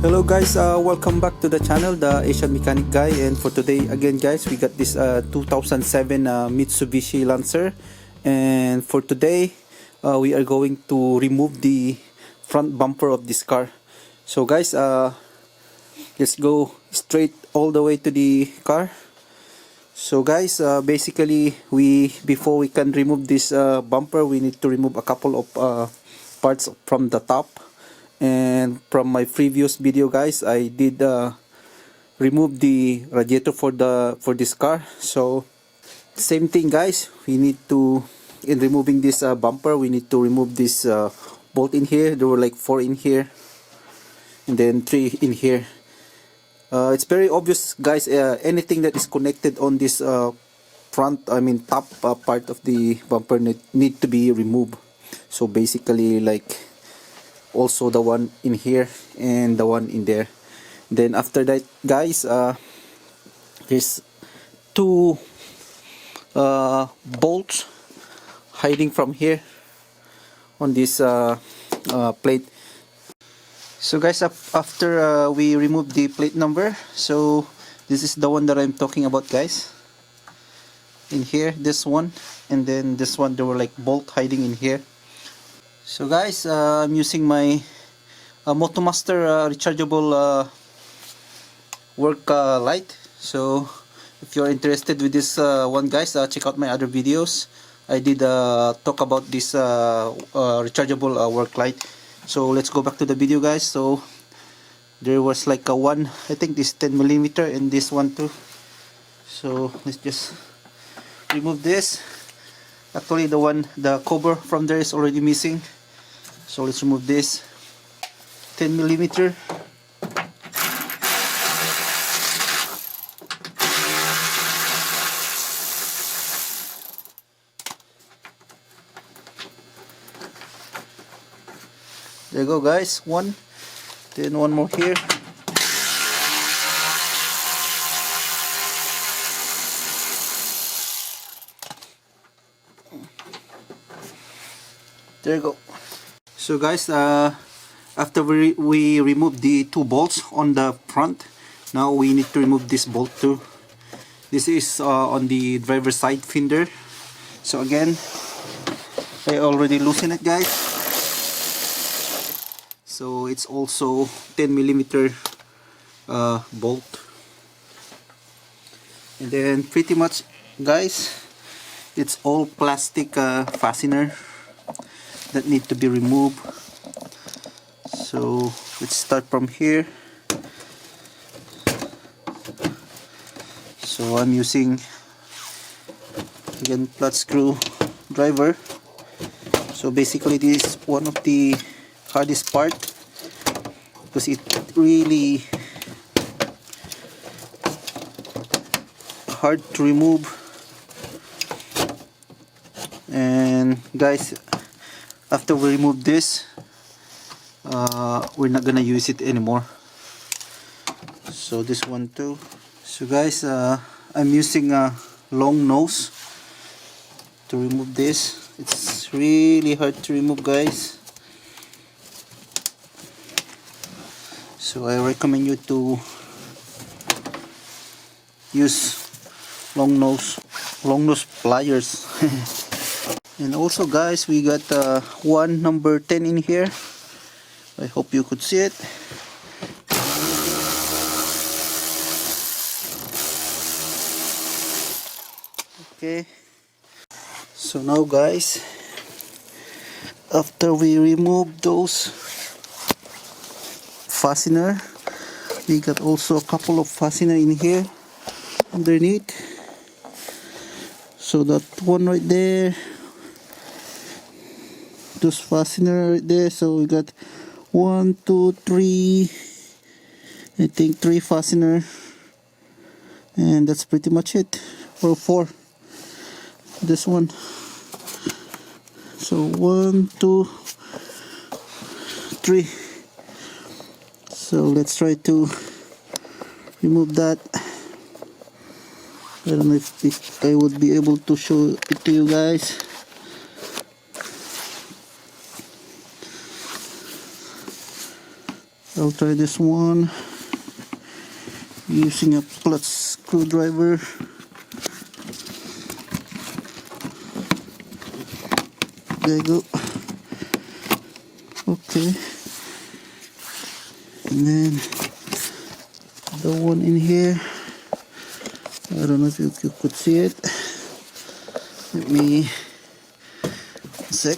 Hello guys, welcome back to the channel, the Asian Mechanic Guy. And for today again guys, we got this 2007 Mitsubishi Lancer. And for today, we are going to remove the front bumper of this car. So guys, let's go straight all the way to the car. So guys, basically before we can remove this bumper, we need to remove a couple of parts from the top. And from my previous video guys, I did remove the radiator for this car. So same thing guys, we need to, in removing this bumper, we need to remove this bolt in here. There were like 4 in here and then 3 in here. It's very obvious guys, anything that is connected on this top part of the bumper need to be removed. So basically, like also the one in here and the one in there. Then after that guys, there's 2 bolts hiding from here on this plate. So guys, after we remove the plate number, so this is the one that I'm talking about guys. In here, this one, and then this one, there were like bolt hiding in here. So guys, I'm using my Motomaster rechargeable work light. So if you're interested with this one guys, check out my other videos. I did talk about this rechargeable work light. So let's go back to the video guys. So there was like a one, I think this 10mm, and this one too. So let's just remove this. Actually the cover from there is already missing. So let's remove this 10mm. There you go guys, one, then one more here. There you go. So guys, after we remove the 2 bolts on the front, now we need to remove this bolt too. This is on the driver's side fender. So again, I already loosened it guys. So it's also 10mm bolt. And then pretty much guys, it's all plastic fastener that need to be removed. So let's start from here. So I'm using again flat screw driver. So basically this is one of the hardest part because it really hard to remove. And guys, after we remove this, we're not gonna use it anymore. So this one too. So guys, I'm using a long nose to remove this. It's really hard to remove guys. So I recommend you to use long nose pliers. And also guys, we got one number 10 in here. I hope you could see it. Okay, so now guys, after we remove those fastener, we got also a couple of fastener in here underneath. So that one right there, those fastener right there. So we got 1, 2, 3, I think 3 fastener, and that's pretty much it. Or 4, this one. So 1, 2, 3. So let's try to remove that. I don't know if I would be able to show it to you guys. I'll try this one using a plus screwdriver. There you go. Okay. And then the one in here, I don't know if you could see it. Let me a sec.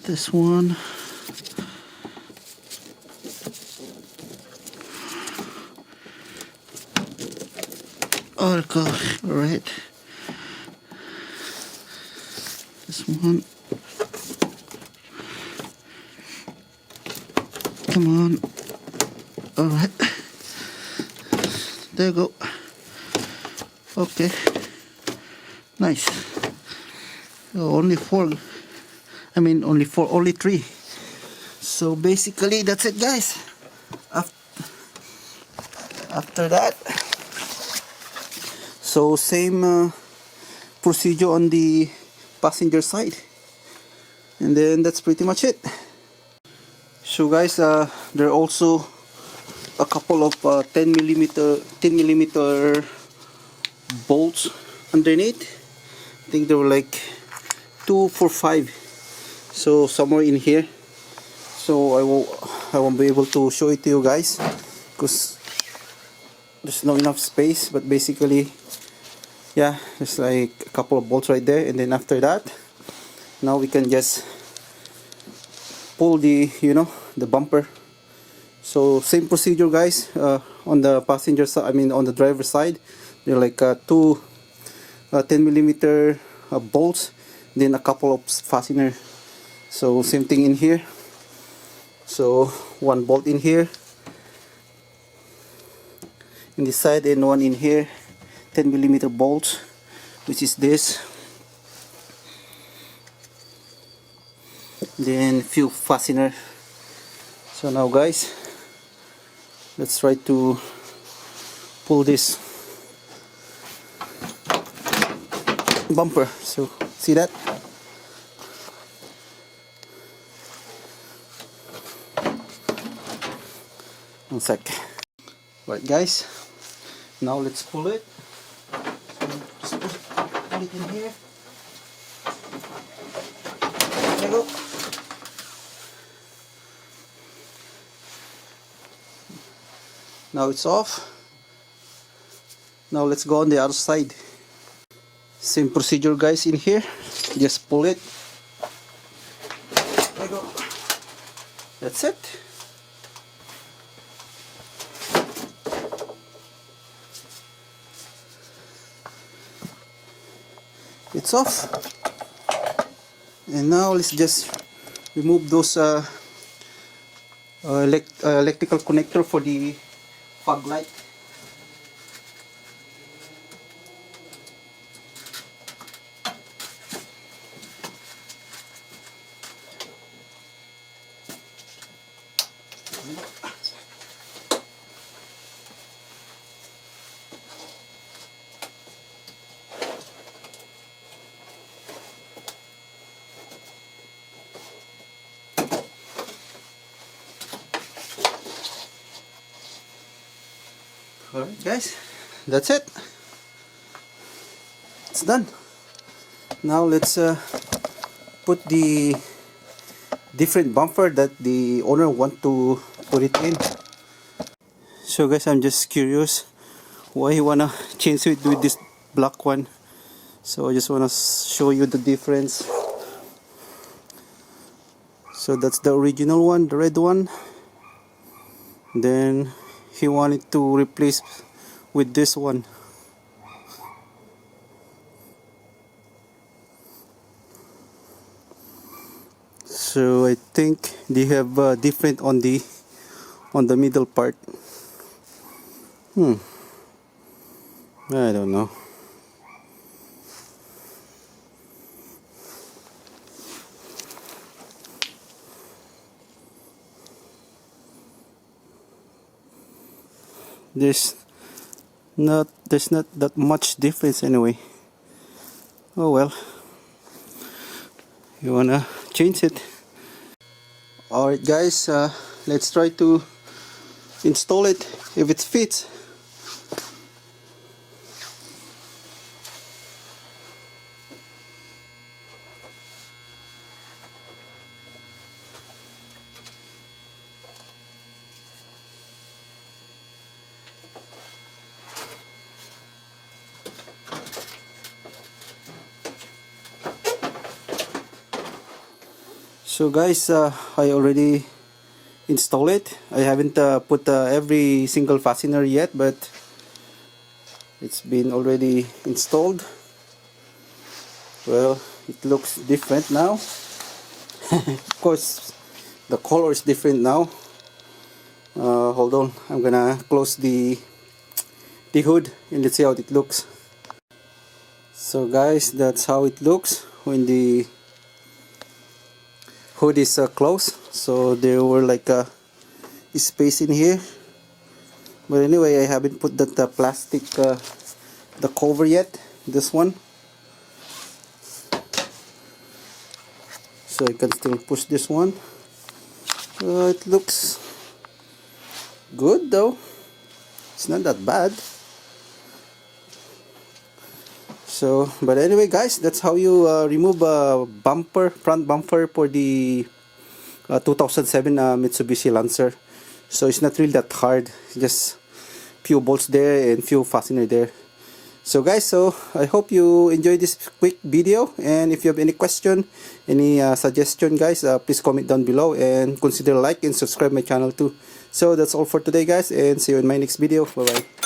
This one. Oh gosh, alright. This one. Come on. Alright. There you go. Okay. Nice. Oh, only four. Only four, only three. So basically that's it, guys. After that, so same procedure on the passenger side, and then that's pretty much it. So guys, there are also a couple of 10 millimeter bolts underneath. I think there were like 2 for 5, so somewhere in here. So I won't be able to show it to you guys because there's not enough space, but basically, yeah, there's like a couple of bolts right there, and then after that, now we can just pull the the bumper. So same procedure, guys. On the passenger side, on the driver side, they're like two 10 millimeter bolts, then a couple of fastener. So same thing in here. So one bolt in here in this side, and one in here, 10 millimeter bolts, which is this. Then few fastener. So now, guys, let's try to pull this bumper. So see that? One sec. Right, guys, now let's pull it. So just pull it in here. There you go. Now it's off. Now let's go on the other side. Same procedure, guys, in here. Just pull it. There you go. That's it. It's off. And now let's just remove those electrical connector for the fog light. Alright, guys, that's it. It's done. Now let's put the different bumper that the owner want to put it in. So guys, I'm just curious why you wanna change it with this black one. So I just wanna show you the difference. So that's the original one, the red one. Then he wanted to replace with this one. So I think they have different on the middle part. I don't know. there's not that much difference anyway. Oh well, you wanna change it. Alright guys, let's try to install it if it fits. So guys, I already installed it. I haven't put every single fastener yet, but it's been already installed. Well, it looks different now. Of course, the color is different now. Hold on, I'm gonna close the hood and let's see how it looks. So guys, that's how it looks when the hood is closed. So there were like a space in here, but anyway, I haven't put that plastic the cover yet, this one, so I can still push this one. It looks good though, it's not that bad. So, but anyway guys, that's how you remove a front bumper for the 2007 Mitsubishi Lancer. So it's not really that hard, just few bolts there and few fastener there. So guys, so I hope you enjoyed this quick video, and if you have any question, any suggestion guys, please comment down below and consider like and subscribe my channel too. So that's all for today guys, and see you in my next video. Bye bye.